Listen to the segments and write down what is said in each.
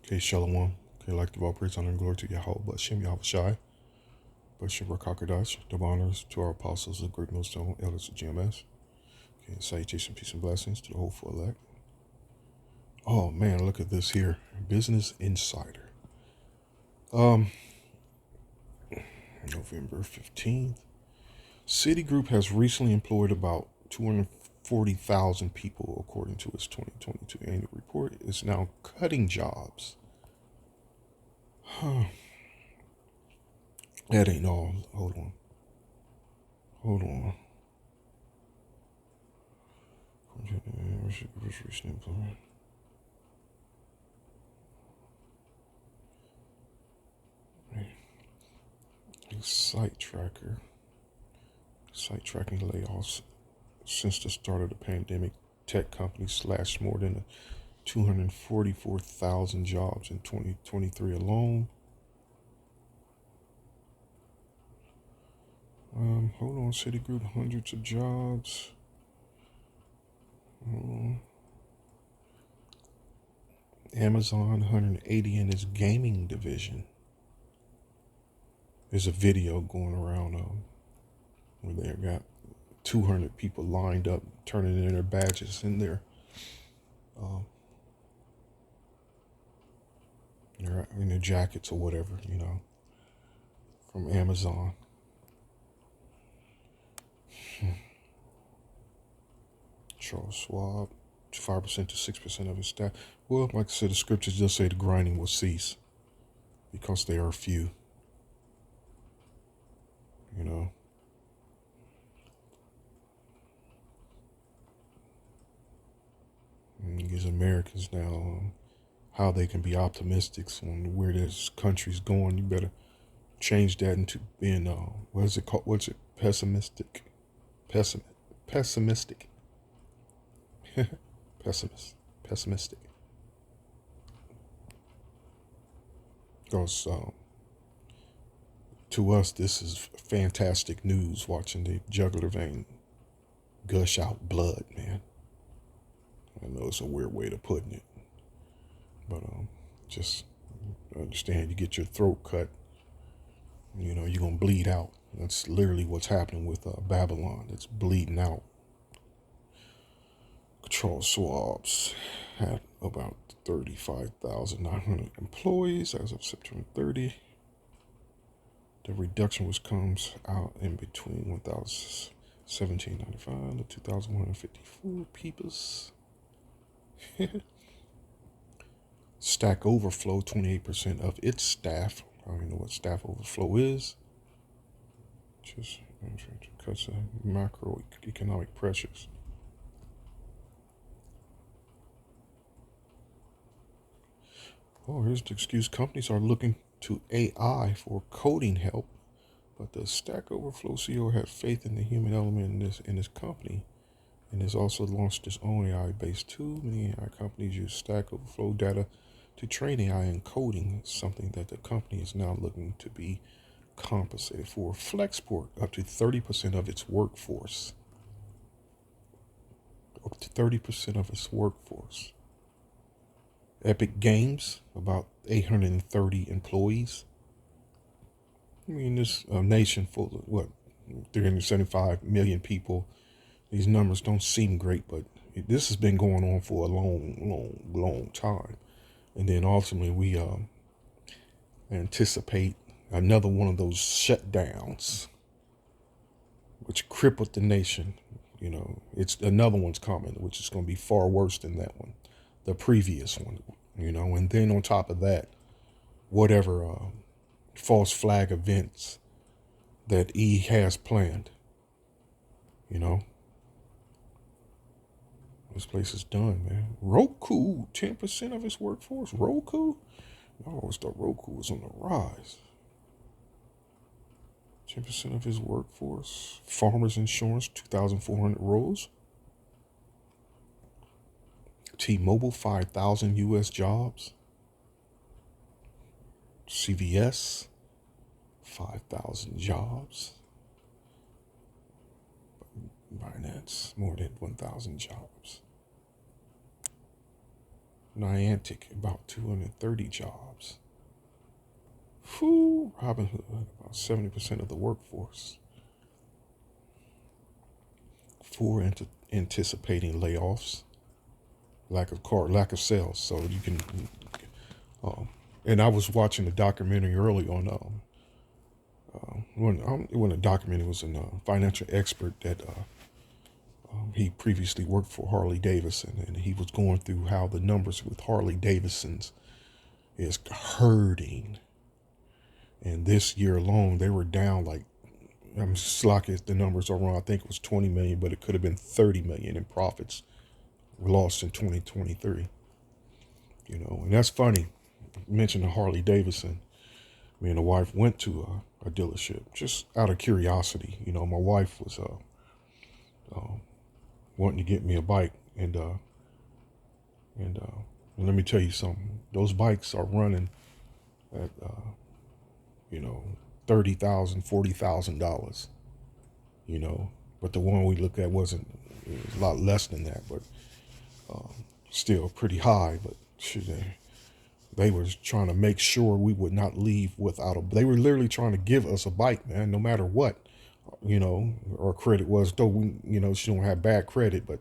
Okay, Shalom. Okay, like to all praise, honor, and glory to Yahweh, but Shem Yahweh Shai, but Shem Rakakadash, double honors to our apostles of Great Millstone, elders of GMS. Okay, salutation, peace, and blessings to the hopeful elect. Oh man, look at this here. Business Insider. November 15th. Citigroup has recently employed about 240,000 people, according to its 2022 annual report. It's now cutting jobs. That ain't all. Hold on. Site tracker. Site tracking layoffs. Since the start of the pandemic, tech companies slashed more than 244,000 jobs in 2023 alone. Hold on, Citigroup, hundreds of jobs. Amazon, 180 in its gaming division. There's a video going around where they got 200 people lined up, turning in their badges in their jackets or whatever, from Amazon. Charles Schwab, 5% to 6% of his staff. Well, like I said, the scriptures just say the grinding will cease because they are few. And it gives Americans now how they can be optimistic on where this country's going. You better change that into being, what is it called? What's it? Pessimistic. Pessimistic. Pessimistic. Because to us, this is fantastic news, watching the jugular vein gush out blood, man. I know it's a weird way of putting it, but just understand, you get your throat cut, you're going to bleed out. That's literally what's happening with Babylon. It's bleeding out. Charles Schwab's had about 35,900 employees as of September 30. The reduction comes out in between 1,795 to 2,154 peoples. Stack Overflow, 28% of its staff. I don't even know what Staff Overflow is. Just cuts macroeconomic pressures. Oh, here's the excuse. Companies are looking to AI for coding help, but the Stack Overflow CEO had faith in the human element in this company, and has also launched its own AI-based tool. Many AI companies use Stack Overflow data to train AI in coding, something that the company is now looking to be compensated for. Flexport, up to 30% of its workforce. Up to 30% of its workforce. Epic Games, about 830 employees. I mean, this nation full of, 375 million people. These numbers don't seem great, but this has been going on for a long time. And then ultimately we anticipate another one of those shutdowns, which crippled the nation. It's another one's coming, which is going to be far worse than that one, the previous one. And then on top of that, whatever false flag events that E has planned, this place is done, man. Roku, 10% of its workforce. Roku? I always thought Roku was on the rise. 10% of his workforce. Farmers Insurance, 2,400 roles. T-Mobile, 5,000 U.S. jobs. CVS, 5,000 jobs. Binance, more than 1,000 jobs. Niantic, about 230 jobs. Whew, Robinhood, about 70% of the workforce. For anticipating layoffs, lack of sales. So you can, um, and I was watching a documentary early on when a documentary was a financial expert that he previously worked for Harley Davidson, and he was going through how the numbers with Harley Davidson's is hurting. And this year alone, they were down like, I'm slocky if the numbers are wrong. I think it was 20 million, but it could have been 30 million in profits lost in 2023. And that's funny. You mentioned the Harley Davidson. Me and the wife went to a dealership just out of curiosity. My wife was uh, wanting to get me a bike, and let me tell you something. Those bikes are running at you know $30,000, $40,000. But the one we looked at wasn't. It was a lot less than that, but still pretty high. But shit, they was trying to make sure we would not leave without a. They were literally trying to give us a bike, man, no matter what. Our credit was, though she don't have bad credit, but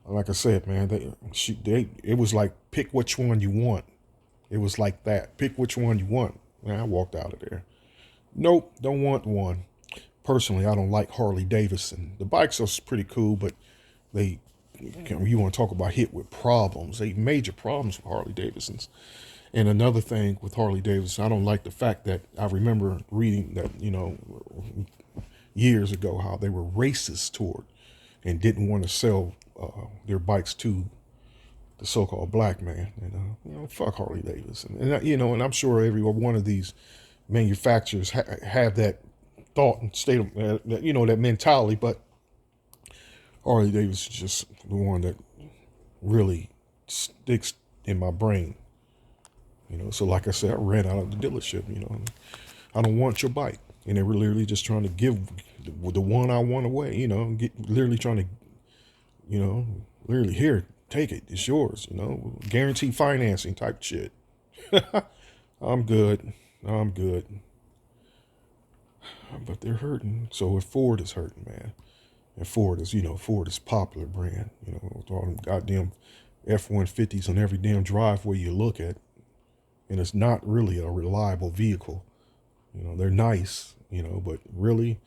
like I said, man, it was like, pick which one you want. It was like that. Pick which one you want. Man, I walked out of there. Nope, don't want one. Personally, I don't like Harley Davidson. The bikes are pretty cool, but they, you want to talk about hit with problems. They major problems with Harley Davidsons. And another thing with Harley Davidson, I don't like the fact that I remember reading that, years ago, how they were racist toward and didn't want to sell their bikes to the so-called black man. And fuck Harley Davidson. And and I'm sure every one of these manufacturers have that thought and state of that mentality. But Harley Davidson is just the one that really sticks in my brain. So like I said, I ran out of the dealership. I don't want your bike, and they were literally just trying to give the one I want away. Literally trying to, literally, here, take it, it's yours. Guaranteed financing type shit. I'm good. I'm good. But they're hurting. So if Ford is hurting, man, and Ford is popular brand. With all them goddamn F-150s on every damn driveway you look at, and it's not really a reliable vehicle. They're nice, but really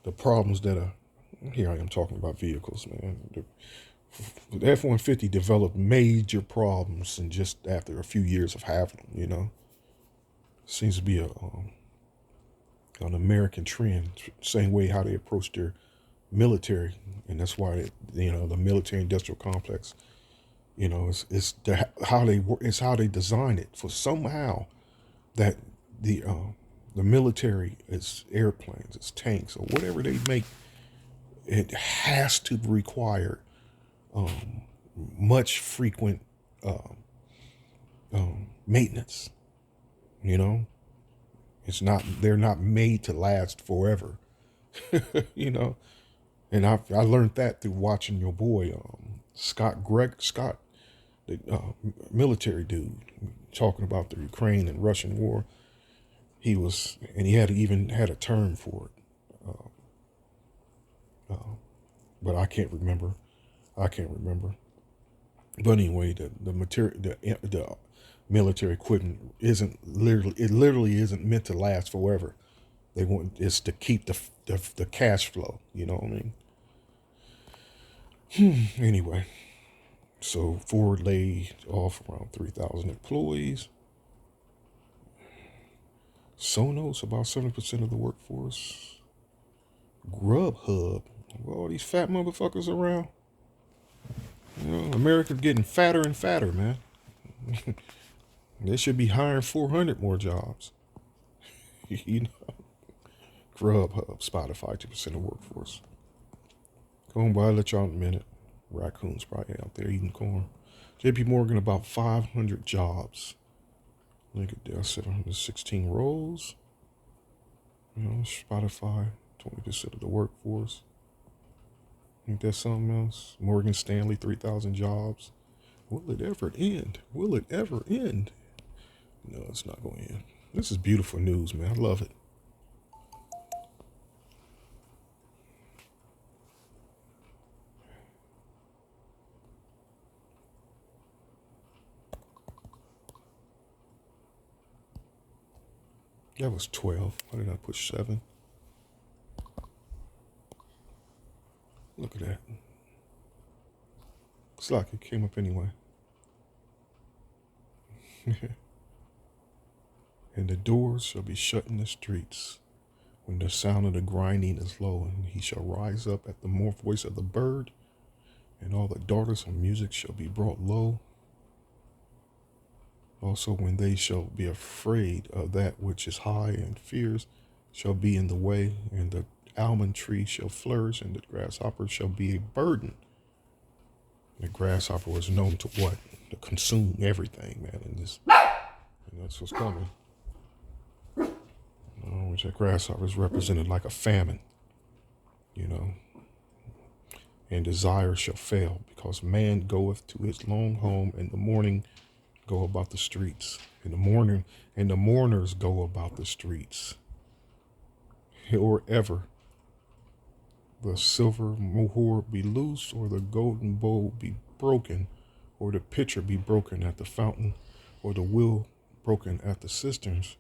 the problems that are, here I am talking about vehicles, man. The F-150 developed major problems, and just after a few years of having them, seems to be an American trend, same way how they approach their military, and that's why the military industrial complex, it's how they design it for somehow that the military, it's airplanes, it's tanks, or whatever they make, it has to require much frequent maintenance. They're not made to last forever. you know, and I learned that through watching your boy Scott, the military dude, talking about the Ukraine and Russian war. And he even had a term for it, but I can't remember. But anyway, the material, the military equipment literally isn't meant to last forever. They want it's to keep the cash flow. You know what I mean? Anyway, so Ford laid off around 3,000 employees. Sonos, about 7% of the workforce. Grubhub, all these fat motherfuckers around. America's getting fatter and fatter, man. They should be hiring 400 more jobs. Grubhub, Spotify, 2% of workforce. Go on by, let y'all in a minute. Raccoons probably out there eating corn. JP Morgan, about 500 jobs. Look at that, 716 roles. Spotify, 20% of the workforce. Ain't that something else? Morgan Stanley, 3,000 jobs. Will it ever end? Will it ever end? No, it's not going to end. This is beautiful news, man. I love it. That was 12. Why did I put 7? Look at that. It's like it came up anyway. And the doors shall be shut in the streets when the sound of the grinding is low, and he shall rise up at the more voice of the bird, and all the daughters of music shall be brought low. Also, when they shall be afraid of that which is high, and fears shall be in the way, and the almond tree shall flourish, and the grasshopper shall be a burden. The grasshopper was known to what? To consume everything, man. And that's what's coming. Which that grasshopper is represented like a famine, you know. And desire shall fail, because man goeth to his long home, and the morning go about the streets. In the morning, and the mourners go about the streets. Or ever the silver mohur be loose, or the golden bowl be broken, or the pitcher be broken at the fountain, or the wheel broken at the cisterns,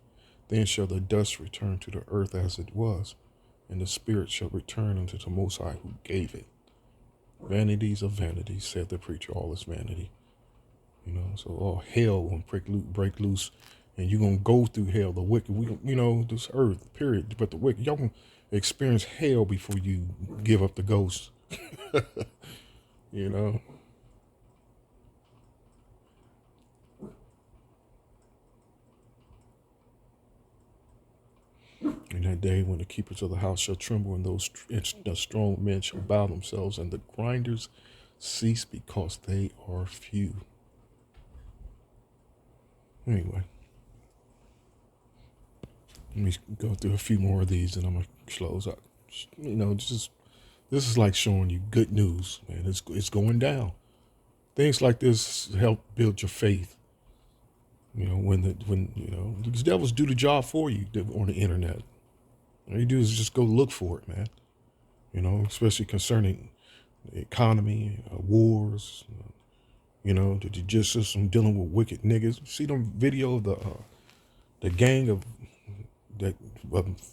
then shall the dust return to the earth as it was, and the spirit shall return unto the Most High who gave it. Vanities of vanities, said the preacher, all is vanity. You know, so all hell gonna break loose, and you're gonna go through hell. The wicked, this earth, period. But the wicked, y'all gonna experience hell before you give up the ghost. You know. In that day when the keepers of the house shall tremble, and the strong men shall bow themselves, and the grinders cease because they are few. Anyway, let me go through a few more of these, and I'm gonna close out. This is like showing you good news, man. It's going down. Things like this help build your faith. When these devils do the job for you on the internet. All you do is just go look for it, man. Especially concerning the economy, wars, the judicial system dealing with wicked niggas. See them video of the gang of that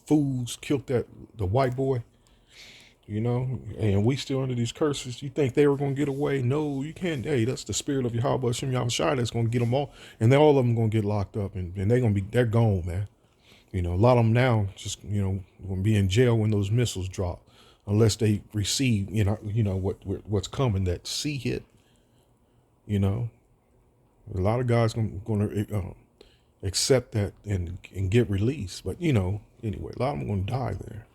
fools killed the white boy, and we still under these curses. You think they were going to get away? No, you can't. Hey, that's the spirit of Yahweh Hashem Yahushua that's going to get them all, and then all of them going to get locked up, and they're gone, man. A lot of them now just, going to be in jail when those missiles drop, unless they receive, what's coming, that sea hit. A lot of guys going to accept that and get released, but anyway, a lot of them going to die there.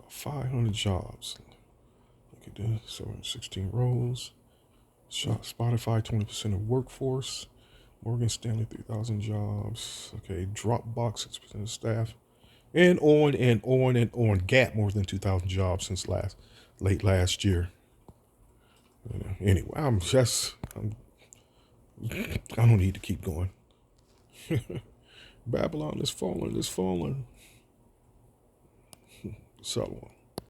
500 jobs. Look at this. 716 roles. Spotify 20% of workforce. Morgan Stanley 3,000 jobs. Okay, Dropbox 6% of staff, and on and on and on. Gap more than 2,000 jobs since late last year. Anyway, I don't need to keep going. Babylon is falling. Shalom.